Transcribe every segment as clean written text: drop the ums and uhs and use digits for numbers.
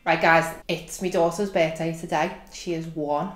Right guys, it's my daughter's birthday today. She is 1.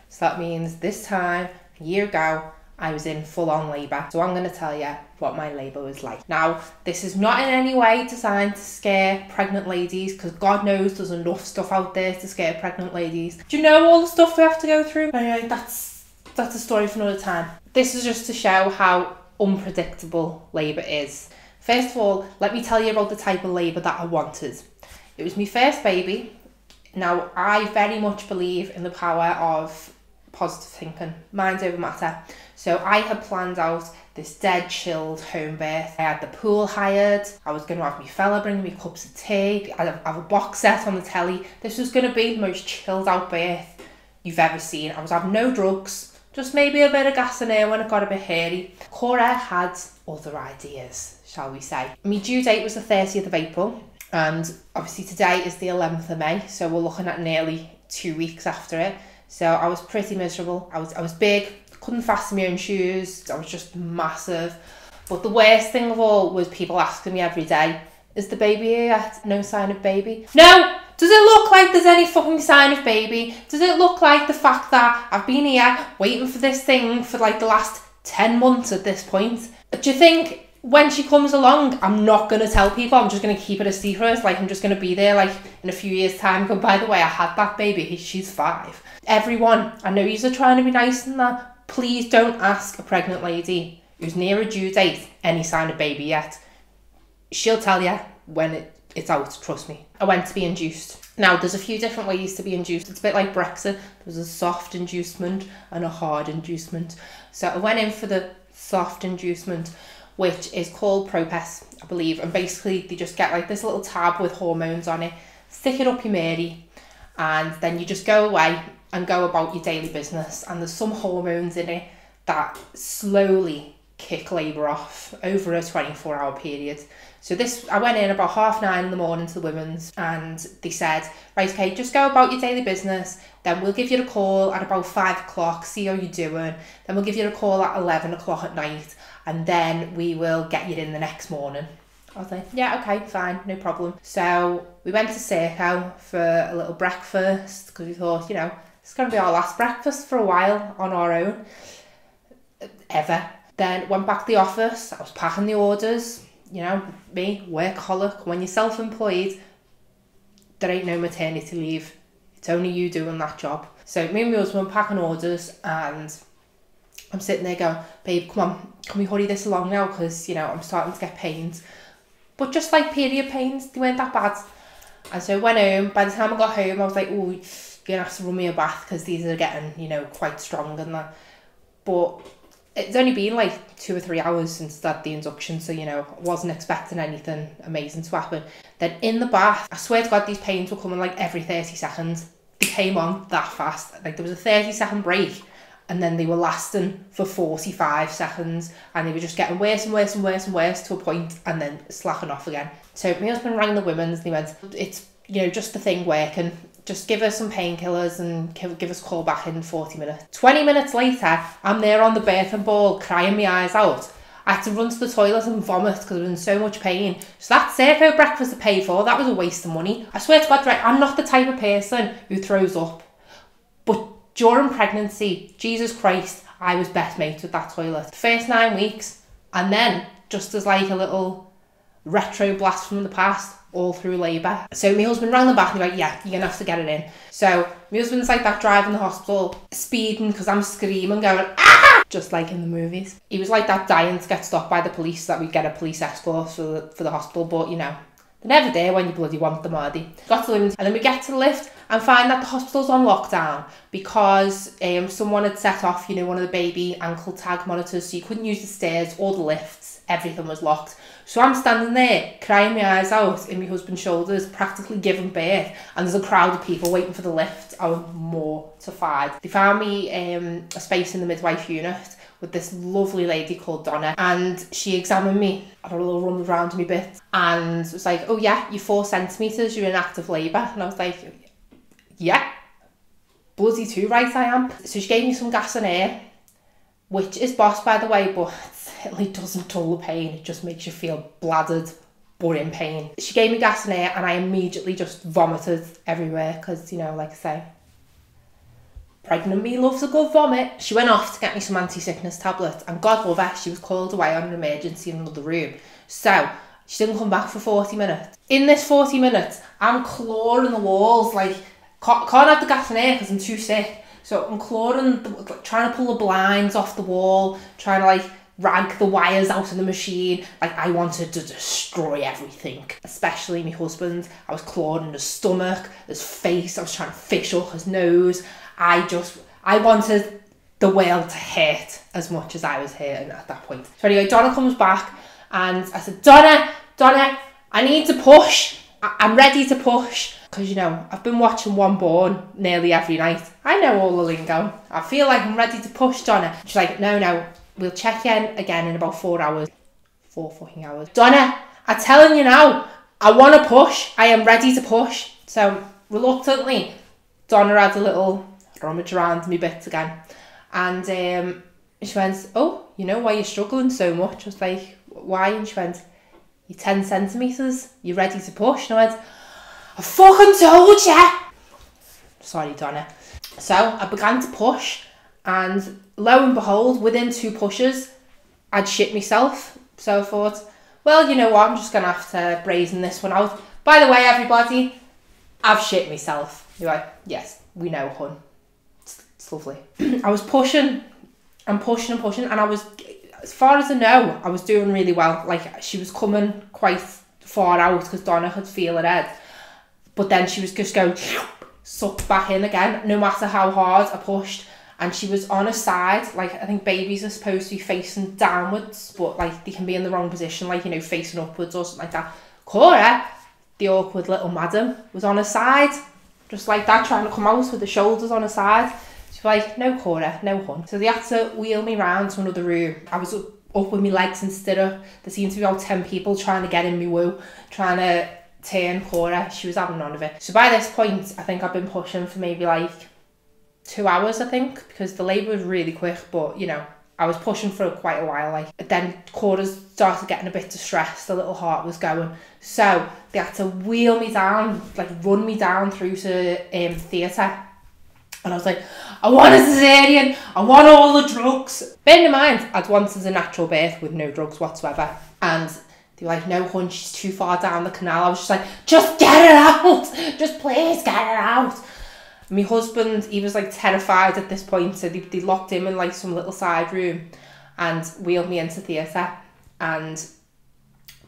So that means this time, a year ago, I was in full-on labour. So I'm going to tell you what my labour was like. Now, this is not in any way designed to scare pregnant ladies, because God knows there's enough stuff out there to scare pregnant ladies. Do you know all the stuff we have to go through? Anyway, that's a story for another time. This is just to show how unpredictable labour is. First of all, let me tell you about the type of labour that I wanted. It was my first baby. Now, I very much believe in the power of positive thinking, mind over matter. So I had planned out this dead chilled home birth. I had the pool hired. I was going to have my fella bring me cups of tea. I'd have a box set on the telly. This was going to be the most chilled out birth you've ever seen. I was having no drugs, just maybe a bit of gas in air when it got a bit hairy. Cora had other ideas, shall we say. My due date was the 30th of April. And obviously today is the 11th of May. So we're looking at nearly 2 weeks after it. So I was pretty miserable. I was big, couldn't fasten my own shoes. I was just massive. But the worst thing of all was people asking me every day, is the baby here yet? No sign of baby? No! Does it look like there's any fucking sign of baby? Does it look like the fact that I've been here waiting for this thing for like the last 10 months at this point? Do you think when she comes along, I'm not going to tell people, I'm just going to keep it a secret? Like, I'm just going to be there like in a few years' time going, by the way, I had that baby, she's 5. Everyone, I know you're trying to be nice and that, please don't ask a pregnant lady who's near a due date any sign of baby yet. She'll tell you when it's out, trust me. I went to be induced. Now, there's a few different ways to be induced. It's a bit like Brexit. There's a soft inducement and a hard inducement. So I went in for the soft inducement, which is called Propes, I believe. And basically, they just get like this little tab with hormones on it, stick it up your Mary, and then you just go away and go about your daily business. And there's some hormones in it that slowly kick labour off over a 24-hour period. So I went in about 9:30 in the morning to the women's, and they said, right, okay, just go about your daily business. Then we'll give you a call at about 5 o'clock, see how you're doing. Then we'll give you a call at 11 o'clock at night, and then we will get you in the next morning. I was like, yeah, okay, fine, no problem. So we went to Scouse for a little breakfast, because we thought, you know, it's going to be our last breakfast for a while on our own, ever. Then went back to the office. I was packing the orders. You know, me, workaholic. When you're self-employed, there ain't no maternity leave. It's only you doing that job. So me and my husband were packing orders, and I'm sitting there going, babe, come on, can we hurry this along now? Because, you know, I'm starting to get pains. But just like period pains, they weren't that bad. And so I went home. By the time I got home, I was like, oh, you're going to have to run me a bath because these are getting, you know, quite strong and that. But it's only been like 2 or 3 hours since the induction, so, you know, I wasn't expecting anything amazing to happen. Then in the bath, I swear to God, these pains were coming like every 30 seconds. They came on that fast. Like, there was a 30-second break, and then they were lasting for 45 seconds, and they were just getting worse and worse and worse and worse to a point, and then slacking off again. So my husband rang the women's, and they went, it's, you know, just the thing working. Just give us some painkillers and give us a call back in 40 minutes. 20 minutes later, I'm there on the birthing ball crying my eyes out. I had to run to the toilet and vomit because I was in so much pain. So that Circo breakfast I paid for, that was a waste of money. I swear to God, right, I'm not the type of person who throws up. But during pregnancy, Jesus Christ, I was best mates with that toilet. The first 9 weeks, and then just as like a little retro blast from the past, all through labour. So my husband rang the back and he was like, yeah, you're gonna have to get it in. So my husband's like that driving the hospital, speeding because I'm screaming, going, ah! Just like in the movies. He was like that dying to get stopped by the police, that we'd get a police escort for the hospital, but you know, they're never there when you bloody want them, are they? Got to live, and then we get to the lift and find that the hospital's on lockdown because someone had set off, you know, one of the baby ankle tag monitors, so you couldn't use the stairs or the lifts. Everything was locked. So I'm standing there, crying my eyes out in my husband's shoulders, practically giving birth, and there's a crowd of people waiting for the lift. I was mortified. They found me a space in the midwife unit with this lovely lady called Donna, and she examined me, had a little run around me bit, and was like, oh yeah, you're 4 centimetres, you're in active labour. And I was like, yeah, bloody too right I am. So she gave me some gas and air, which is boss, by the way, but it certainly doesn't dull the pain. It just makes you feel bladdered but in pain. She gave me gas and air and I immediately just vomited everywhere because, you know, like I say, pregnant me loves a good vomit. She went off to get me some anti-sickness tablets and God love her, she was called away on an emergency in another room. So she didn't come back for 40 minutes. In this 40 minutes, I'm clawing the walls, like, can't have the gas and air because I'm too sick. So I'm clawing, trying to pull the blinds off the wall, trying to like rag the wires out of the machine. Like I wanted to destroy everything, especially my husband. I was clawing his stomach, his face. I was trying to fish up his nose. I wanted the world to hurt as much as I was hurting at that point. So anyway, Donna comes back and I said, Donna, I need to push. I'm ready to push. Because, you know, I've been watching One Born nearly every night. I know all the lingo. I feel like I'm ready to push, Donna. She's like, no, we'll check in again in about 4 hours. 4 fucking hours. Donna, I'm telling you now, I want to push. I am ready to push. So, reluctantly, Donna had a little rummage around me bits again. And she went, oh, you know why you're struggling so much? I was like, why? And she went, you're 10 centimetres. You're ready to push. And I went, I fucking told ya! Sorry, Donna. So I began to push and lo and behold, within 2 pushes, I'd shit myself. So I thought, well, you know what, I'm just going to have to brazen this one out. By the way, everybody, I've shit myself. You're like, yes, we know, hun. It's lovely. I was pushing and pushing and pushing and I was, as far as I know, I was doing really well. Like she was coming quite far out because Donna could feel her head. But then she was just going sucked back in again, no matter how hard I pushed. And she was on her side, like I think babies are supposed to be facing downwards, but like they can be in the wrong position, like, you know, facing upwards or something like that. Cora, the awkward little madam, was on her side, just like that, trying to come out with the shoulders on her side. She's like, no, Cora, no, hun. So they had to wheel me round to another room. I was up with my legs and stood up. There seemed to be about 10 people trying to get in me woo, trying to turn Cora. She was having none of it. So by this point, I think I've been pushing for maybe like 2 hours, I think, because the labour was really quick, but you know, I was pushing for quite a while. Like then Cora started getting a bit distressed, the little heart was going. So they had to wheel me down, like run me down through to theatre. And I was like, I want a cesarean, I want all the drugs. Bearing in mind, I'd wanted a natural birth with no drugs whatsoever. And they were like, no, hun, she's too far down the canal. I was just like, just get her out. Just please get her out. And my husband, he was like terrified at this point. So they locked him in like some little side room and wheeled me into theatre. And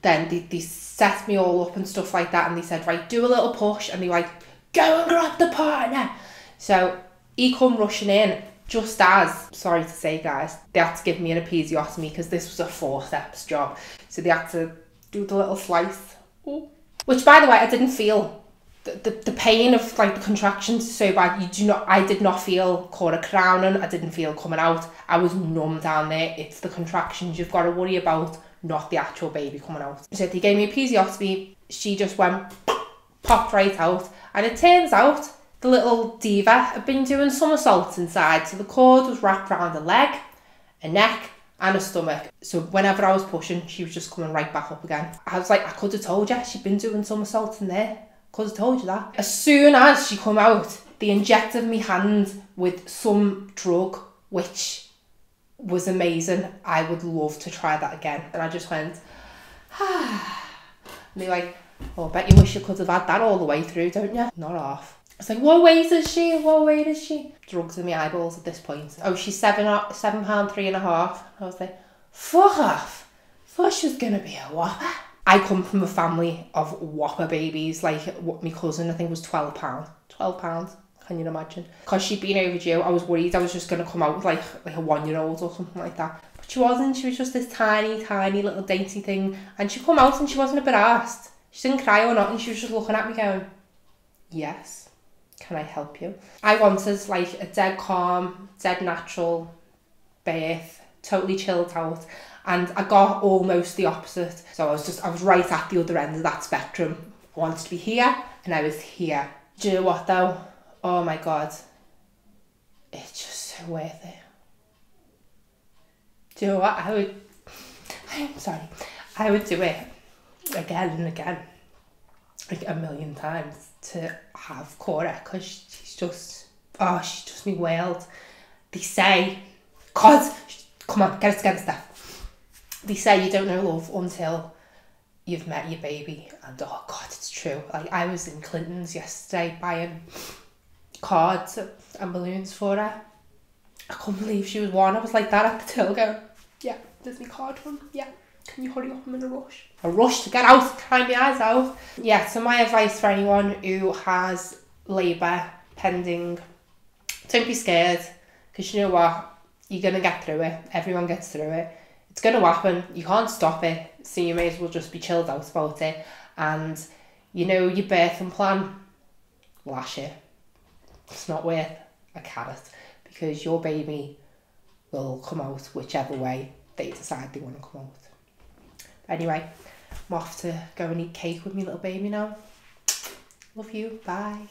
then they set me all up and stuff like that. And they said, right, do a little push. And they were like, go and grab the partner. So he come rushing in just as, sorry to say guys, they had to give me an episiotomy because this was a forceps job. So they had to do the little slice. Ooh. Which, by the way, I didn't feel. The pain of like the contractions is so bad. I did not feel Cora crowning. I didn't feel coming out. I was numb down there. It's the contractions you've got to worry about, not the actual baby coming out. So they gave me a episiotomy. She just went, popped right out. And it turns out the little diva had been doing somersaults inside. So the cord was wrapped around her leg, her neck, and her stomach. So whenever I was pushing, she was just coming right back up again. I was like, I could have told you she'd been doing somersaults in there. Could have told you that. As soon as she come out, they injected me hand with some drug, which was amazing. I would love to try that again. And I just went, ah. And they're like, oh, I bet you wish you could have had that all the way through, don't you? Not half. I was like, what weight is she? What weight is she? Drugs in my eyeballs at this point. Oh, she's £7, 3.5. I was like, fuck off. Thought she was going to be a whopper. I come from a family of whopper babies. Like, what my cousin, I think, was £12. £12, can you imagine? Because she'd been overdue, I was worried I was just going to come out with like a 1-year-old or something like that. But she wasn't. She was just this tiny, tiny little dainty thing. And she come out and she wasn't a bit arsed. She didn't cry or nothing. She was just looking at me going, yes, can I help you? I wanted like a dead calm, dead natural birth, totally chilled out. And I got almost the opposite. So I was right at the other end of that spectrum. I wanted to be here and I was here. Do you know what though? Oh my God. It's just so worth it. Do you know what? I would do it again and again, like a million times, to have Cora, because she's just me world. They say, God, come on, get it together, Steph. They say you don't know love until you've met your baby, and oh God, it's true. Like, I was in Clinton's yesterday buying cards and balloons for her. I couldn't believe she was 1. I was like that at the till going, yeah, there's my card one, yeah, can you hurry up, I'm in a rush. A rush to get out, cry my eyes out. Yeah, so my advice for anyone who has labour pending, don't be scared, because you know what, you're going to get through it. Everyone gets through it. It's going to happen. You can't stop it, so you may as well just be chilled out about it. And you know your birthing plan, lash it. It's not worth a carrot, because your baby will come out whichever way they decide they want to come out. Anyway, I'm off to go and eat cake with my little baby now. Love you. Bye.